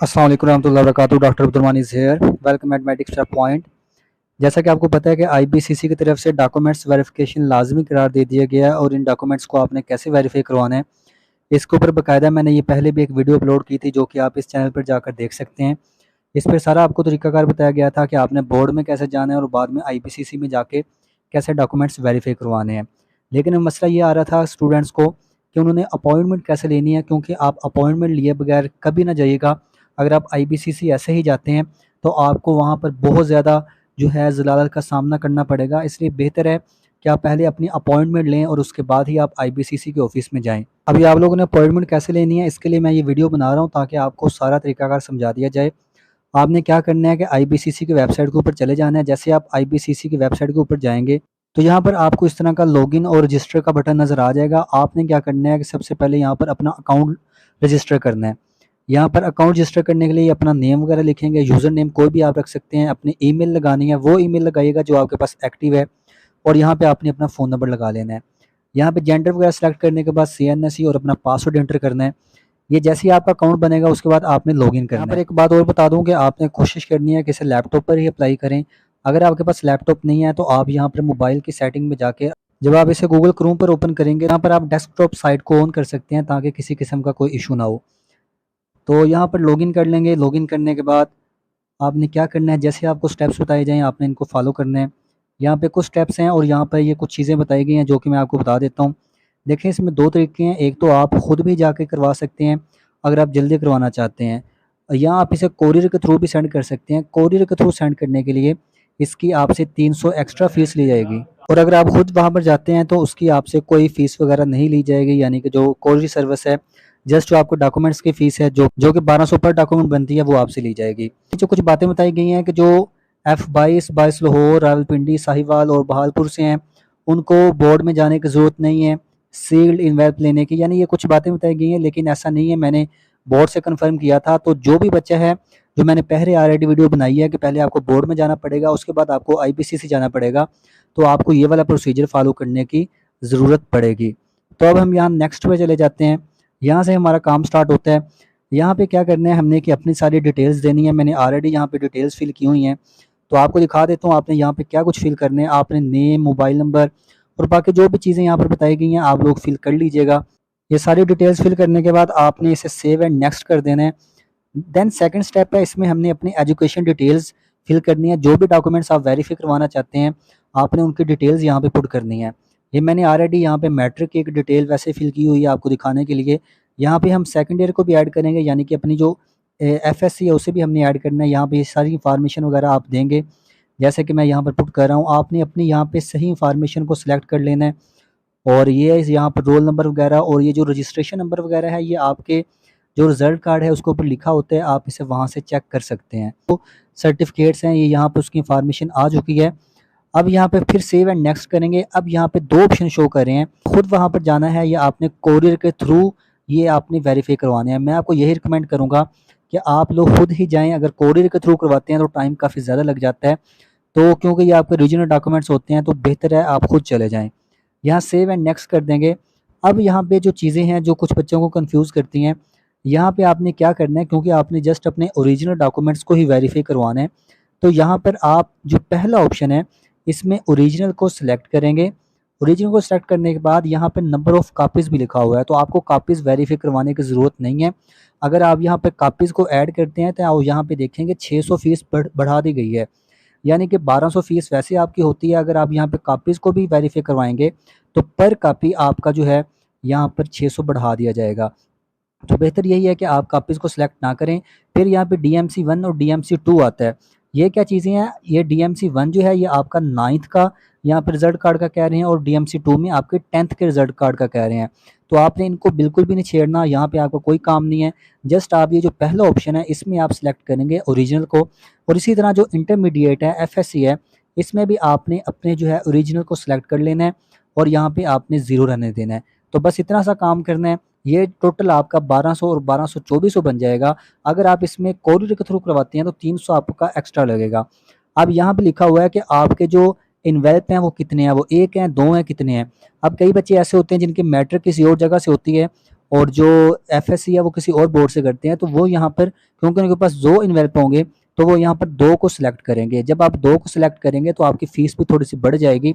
अस्सलाम वालेकुम रहमतुल्लाहि व बरकातुहू। Doctor Abdul is here. Welcome mathematics step point. जैसा कि आपको पता है कि आईबीसीसी की तरफ से डॉक्यूमेंट्स वेरिफिकेशन लाजमी करार दे दिया गया है और इन डॉक्यूमेंट्स को आपने कैसे वेरीफाई करवाना है इसके ऊपर बाकायदा मैंने ये पहले भी एक वीडियो अपलोड की थी जो कि आप इस चैनल पर जाकर देख सकते हैं। इस पर सारा आपको तरीकाकार बताया गया था कि आपने बोर्ड में कैसे जाना है और बाद में आईबीसीसी में जाके कैसे डॉक्यूमेंट्स वेरीफाई करवाने हैं। लेकिन मसला ये आ रहा था स्टूडेंट्स को कि उन्होंने अपॉइंटमेंट कैसे लेनी है, क्योंकि आप अपॉइंटमेंट लिए बगैर कभी ना जाइएगा। अगर आप आईबीसीसी ऐसे ही जाते हैं तो आपको वहाँ पर बहुत ज़्यादा जो है ज़लालत का सामना करना पड़ेगा। इसलिए बेहतर है कि आप पहले अपनी अपॉइंटमेंट लें और उसके बाद ही आप आईबीसीसी के ऑफिस में जाएं। अभी आप लोगों ने अपॉइंटमेंट कैसे लेनी है इसके लिए मैं ये वीडियो बना रहा हूँ ताकि आपको सारा तरीकाकार समझा दिया जाए। आपने क्या करना है कि आईबीसीसी की वेबसाइट के ऊपर चले जाना है। जैसे आप आईबीसीसी की वेबसाइट के ऊपर जाएंगे तो यहाँ पर आपको इस तरह का लॉगिन और रजिस्टर का बटन नज़र आ जाएगा। आपने क्या करना है कि सबसे पहले यहाँ पर अपना अकाउंट रजिस्टर करना है। यहाँ पर अकाउंट रजिस्टर करने के लिए अपना नेम वगैरह लिखेंगे, यूज़र नेम कोई भी आप रख सकते हैं, अपनी ईमेल लगानी है, वो ईमेल लगाइएगा जो आपके पास एक्टिव है, और यहाँ पे आपने अपना फ़ोन नंबर लगा लेना है। यहाँ पे जेंडर वगैरह सेलेक्ट करने के बाद CNSE और अपना पासवर्ड एंटर करना है। ये जैसे ही आपका अकाउंट बनेगा उसके बाद आपने लॉगिन करना है। यहाँ पर एक बात और बता दूं कि आपने कोशिश करनी है कि इसे लैपटॉप पर ही अप्लाई करें। अगर आपके पास लैपटॉप नहीं है तो आप यहाँ पर मोबाइल की सेटिंग में जाके जब आप इसे गूगल क्रोम पर ओपन करेंगे यहाँ पर आप डेस्कटॉप साइट को ऑन कर सकते हैं ताकि किसी किस्म का कोई इशू ना हो। तो यहाँ पर लॉगिन कर लेंगे। लॉगिन करने के बाद आपने क्या करना है, जैसे आपको स्टेप्स बताए जाएँ आपने इनको फॉलो करना है। यहाँ पे कुछ स्टेप्स हैं और यहाँ पर ये कुछ चीज़ें बताई गई हैं जो कि मैं आपको बता देता हूँ। देखिए इसमें 2 तरीके हैं, एक तो आप खुद भी जाके करवा सकते हैं अगर आप जल्दी करवाना चाहते हैं, या आप इसे कोरियर के थ्रू भी सेंड कर सकते हैं। कोरियर के थ्रू सेंड करने के लिए इसकी आपसे 300 एक्स्ट्रा फ़ीस ली जाएगी, और अगर आप खुद वहाँ पर जाते हैं तो उसकी आपसे कोई फ़ीस वगैरह नहीं ली जाएगी। यानी कि जो कोरियर सर्विस है, जस्ट जो आपको डॉक्यूमेंट्स की फ़ीस है जो कि 1200 पर डॉक्यूमेंट बनती है वो आपसे ली जाएगी। जो कुछ बातें बताई गई हैं कि जो F22 22 लाहौर, रावलपिंडी, साहिवाल और बहालपुर से हैं उनको बोर्ड में जाने की ज़रूरत नहीं है सील्ड इन्वेल्प लेने की, यानी ये कुछ बातें बताई गई हैं लेकिन ऐसा नहीं है। मैंने बोर्ड से कंफर्म किया था। तो जो भी बच्चा है, जो मैंने पहले ऑलरेडी वीडियो बनाई है कि पहले आपको बोर्ड में जाना पड़ेगा, उसके बाद आपको आईबीसीसी जाना पड़ेगा, तो आपको ये वाला प्रोसीजर फॉलो करने की ज़रूरत पड़ेगी। तो अब हम यहाँ नेक्स्ट पे चले जाते हैं। यहाँ से हमारा काम स्टार्ट होता है। यहाँ पे क्या करना है हमने कि अपनी सारी डिटेल्स देनी है। मैंने ऑलरेडी यहाँ पे डिटेल्स फिल की हुई हैं तो आपको दिखा देता हूँ आपने यहाँ पे क्या कुछ फिल करने हैं। आपने नेम, मोबाइल नंबर और बाकी जो भी चीज़ें यहाँ पर बताई गई हैं आप लोग फिल कर लीजिएगा। ये सारी डिटेल्स फिल करने के बाद आपने इसे सेव एंड नेक्स्ट कर देना है। देन सेकंड स्टेप है, इसमें हमने अपनी एजुकेशन डिटेल्स फिल करनी है। जो भी डॉक्यूमेंट्स आप वेरीफाई करवाना चाहते हैं आपने उनकी डिटेल्स यहाँ पे पुट करनी है। ये मैंने ऑलरेडी यहाँ पे मैट्रिक की एक डिटेल वैसे फिल की हुई है आपको दिखाने के लिए। यहाँ पे हम सेकंड ईयर को भी ऐड करेंगे, यानी कि अपनी जो FSC है उसे भी हमने ऐड करना है। यहाँ पे ये सारी इंफॉर्मेशन वगैरह आप देंगे जैसे कि मैं यहाँ पर पुट कर रहा हूँ। आपने अपनी यहाँ पे सही इंफॉर्मेशन को सिलेक्ट कर लेना है, और ये यहाँ पर रोल नंबर वगैरह और ये जो रजिस्ट्रेशन नंबर वगैरह है ये आपके जो रिज़ल्ट कार्ड है उसके ऊपर लिखा होता है, आप इसे वहाँ से चेक कर सकते हैं। तो सर्टिफिकेट्स हैं ये यहाँ पे उसकी इंफॉर्मेशन आ चुकी है। अब यहाँ पे फिर सेव एंड नेक्स्ट करेंगे। अब यहाँ पे 2 ऑप्शन शो कर रहे हैं, खुद वहाँ पर जाना है या आपने कोरियर के थ्रू ये आपने वेरीफाई करवाने हैं। मैं आपको यही रिकमेंड करूँगा कि आप लोग खुद ही जाएँ। अगर कोरियर के थ्रू करवाते हैं तो टाइम काफ़ी ज़्यादा लग जाता है, तो क्योंकि ये आपके रीजनल डॉक्यूमेंट्स होते हैं तो बेहतर है आप खुद चले जाएँ। यहाँ सेव एंड नेक्स्ट कर देंगे। अब यहाँ पे जो चीज़ें हैं जो कुछ बच्चों को कंफ्यूज करती हैं, यहाँ पे आपने क्या करना है, क्योंकि आपने जस्ट अपने ओरिजिनल डॉक्यूमेंट्स को ही वेरीफाई करवाना है, तो यहाँ पर आप जो पहला ऑप्शन है इसमें ओरिजिनल को सिलेक्ट करेंगे। ओरिजिनल को सिलेक्ट करने के बाद यहाँ पे नंबर ऑफ़ कापीज़ भी लिखा हुआ है, तो आपको कापीज़ वेरीफाई करवाने की ज़रूरत नहीं है। अगर आप यहाँ पे कापीज़ को ऐड करते हैं तो आप यहाँ पे देखेंगे 600 फ़ीस बढ़ा दी गई है, यानी कि 1200 फ़ीस वैसे आपकी होती है। अगर आप यहाँ पे कापीज़ को भी वेरीफाई करवाएंगे तो पर कापी आपका जो है यहाँ पर 600 बढ़ा दिया जाएगा। तो बेहतर यही है कि आप कापीज़ को सिलेक्ट ना करें। फिर यहाँ पे DMC 1 और DMC 2 आता है। ये क्या चीज़ें हैं, ये DMC 1 जो है ये आपका 9th का यहाँ पे रिज़ल्ट कार्ड का कह रहे हैं, और DMC 2 में आपके 10th के रिज़ल्ट कार्ड का कह रहे हैं। तो आपने इनको बिल्कुल भी नहीं छेड़ना, यहाँ पे आपका कोई काम नहीं है। जस्ट आप ये जो पहला ऑप्शन है इसमें आप सिलेक्ट करेंगे ओरिजिनल को, और इसी तरह जो इंटरमीडिएट है FSC है इसमें भी आपने अपने जो है ओरिजिनल को सिलेक्ट कर लेना है और यहाँ पे आपने 0 रहने देना है। तो बस इतना सा काम करना है। ये टोटल आपका 1200 और 1200 2400 बन जाएगा। अगर आप इसमें कोरियर के थ्रू करवाते हैं तो 300 आपका एक्स्ट्रा लगेगा। अब यहाँ पे लिखा हुआ है कि आपके जो इन्वेल्प हैं वो कितने हैं, वो 1 हैं, 2 हैं, कितने हैं। अब कई बच्चे ऐसे होते हैं जिनकी मैट्रिक किसी और जगह से होती है और जो एफएससी है वो किसी और बोर्ड से करते हैं, तो वो यहाँ पर क्योंकि उनके पास 2 इन्वेल्प होंगे तो वो यहाँ पर 2 को सिलेक्ट करेंगे। जब आप 2 को सिलेक्ट करेंगे तो आपकी फीस भी थोड़ी सी बढ़ जाएगी।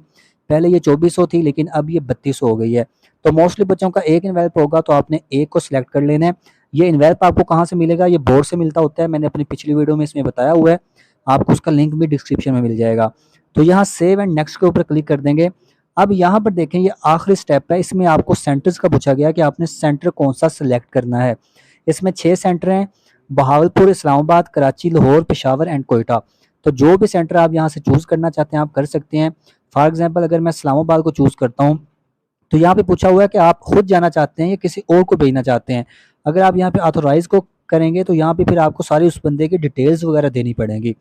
पहले ये 2400 थी लेकिन अब ये 3200 हो गई है। तो मोस्टली बच्चों का एक इन्वेल्प होगा तो आपने एक को सिलेक्ट कर लेना है। ये इन्वेल्प आपको कहाँ से मिलेगा, ये बोर्ड से मिलता होता है, मैंने अपनी पिछली वीडियो में इसमें बताया हुआ है, आपको उसका लिंक भी डिस्क्रिप्शन में मिल जाएगा। तो यहाँ सेव एंड नेक्स्ट के ऊपर क्लिक कर देंगे। अब यहाँ पर देखें ये आखिरी स्टेप है, इसमें आपको सेंटर्स का पूछा गया कि आपने सेंटर कौन सा सिलेक्ट करना है। इसमें 6 सेंटर हैं, बहावलपुर, इस्लामाबाद, कराची, लाहौर, पेशावर एंड कोयटा। तो जो भी सेंटर आप यहाँ से चूज़ करना चाहते हैं आप कर सकते हैं। फॉर एग्जांपल अगर मैं इस्लामाबाद को चूज़ करता हूँ तो यहाँ पे पूछा हुआ है कि आप खुद जाना चाहते हैं या किसी और को भेजना चाहते हैं। अगर आप यहाँ पे ऑथोराइज को करेंगे तो यहाँ पे फिर आपको सारी उस बंदे की डिटेल्स वगैरह देनी पड़ेंगी।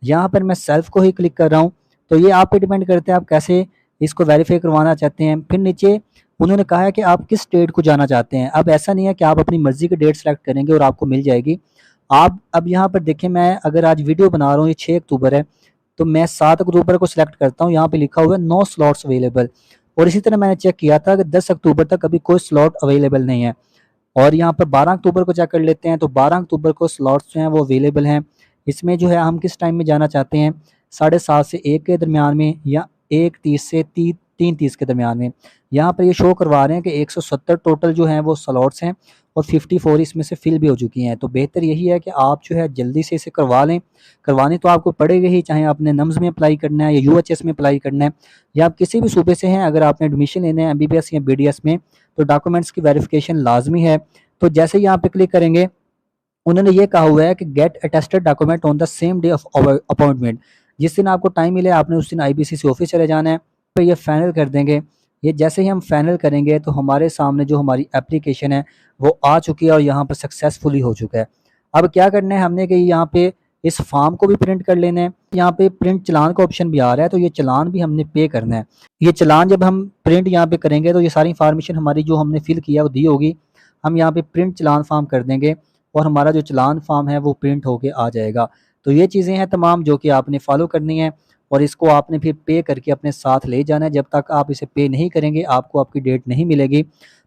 यहाँ पर मैं सेल्फ को ही क्लिक कर रहा हूँ, तो ये आप पे डिपेंड करते हैं आप कैसे इसको वेरीफाई करवाना चाहते हैं। फिर नीचे उन्होंने कहा है कि आप किस डेट को जाना चाहते हैं। अब ऐसा नहीं है कि आप अपनी मर्जी की डेट सेलेक्ट करेंगे और आपको मिल जाएगी। आप अब यहाँ पर देखें, मैं अगर आज वीडियो बना रहा हूँ, ये 6 अक्टूबर है, तो मैं 7 अक्टूबर को सिलेक्ट करता हूँ। यहाँ पे लिखा हुआ है नो स्लॉट्स अवेलेबल, और इसी तरह मैंने चेक किया था कि 10 अक्टूबर तक अभी कोई स्लॉट अवेलेबल नहीं है। और यहाँ पर 12 अक्टूबर को चेक कर लेते हैं, तो 12 अक्टूबर को स्लॉट्स जो हैं वो अवेलेबल हैं। इसमें जो है हम किस टाइम में जाना चाहते हैं, 7:30 से 1 के दरमियान में या 1:30 से 3:30 के दरमियान में। यहाँ पर ये शो करवा रहे हैं कि 170 टोटल जो हैं वो स्लॉट्स हैं और 54 इसमें से फिल भी हो चुकी हैं। तो बेहतर यही है कि आप जो है जल्दी से इसे करवा लें। करवानी तो आपको पड़ेगी ही, चाहे आपने नम्स में अप्लाई करना है या यूएचएस में अप्लाई करना है या आप किसी भी सूबे से हैं। अगर आपने एडमिशन लेना है एमबीबीएस या बीडीएस में तो डॉक्यूमेंट्स की वेरिफिकेशन लाजमी है। तो जैसे ही यहाँ पे क्लिक करेंगे, उन्होंने ये कहा हुआ है कि get attested document on the same day of appointment. जिस दिन आपको टाइम मिले आपने उस दिन आईबीसीसी ऑफिस चले जाना है। तो ये फाइनल कर देंगे। ये जैसे ही हम फाइनल करेंगे तो हमारे सामने जो हमारी एप्लीकेशन है वो आ चुकी है और यहाँ पर सक्सेसफुली हो चुका है। अब क्या करना है हमने कि यहाँ पे इस फॉर्म को भी प्रिंट कर लेना है। यहाँ पे प्रिंट चलान का ऑप्शन भी आ रहा है, तो ये चलान भी हमने पे करना है। ये चलान जब हम प्रिंट यहाँ पे करेंगे तो ये सारी इंफॉर्मेशन हमारी जो हमने फिल किया वो दी होगी। हम यहाँ पे प्रिंट चलान फॉर्म कर देंगे और हमारा जो चलान फॉर्म है वो प्रिंट होके आ जाएगा। तो ये चीज़ें हैं तमाम जो कि आपने फॉलो करनी है और इसको आपने फिर पे करके अपने साथ ले जाना है। जब तक आप इसे पे नहीं करेंगे आपको आपकी डेट नहीं मिलेगी।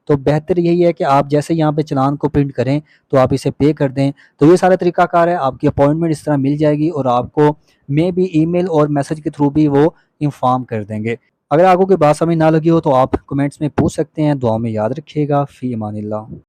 तो बेहतर यही है कि आप जैसे यहाँ पे चलान को प्रिंट करें तो आप इसे पे कर दें। तो ये सारा तरीकाकार है, आपकी अपॉइंटमेंट इस तरह मिल जाएगी और आपको मे भी ईमेल और मैसेज के थ्रू भी वो इन्फॉर्म कर देंगे। अगर आपको कोई बात समझ ना लगी हो तो आप कमेंट्स में पूछ सकते हैं। दुआ में याद रखिएगा। फ़ी अमानिल्लाह।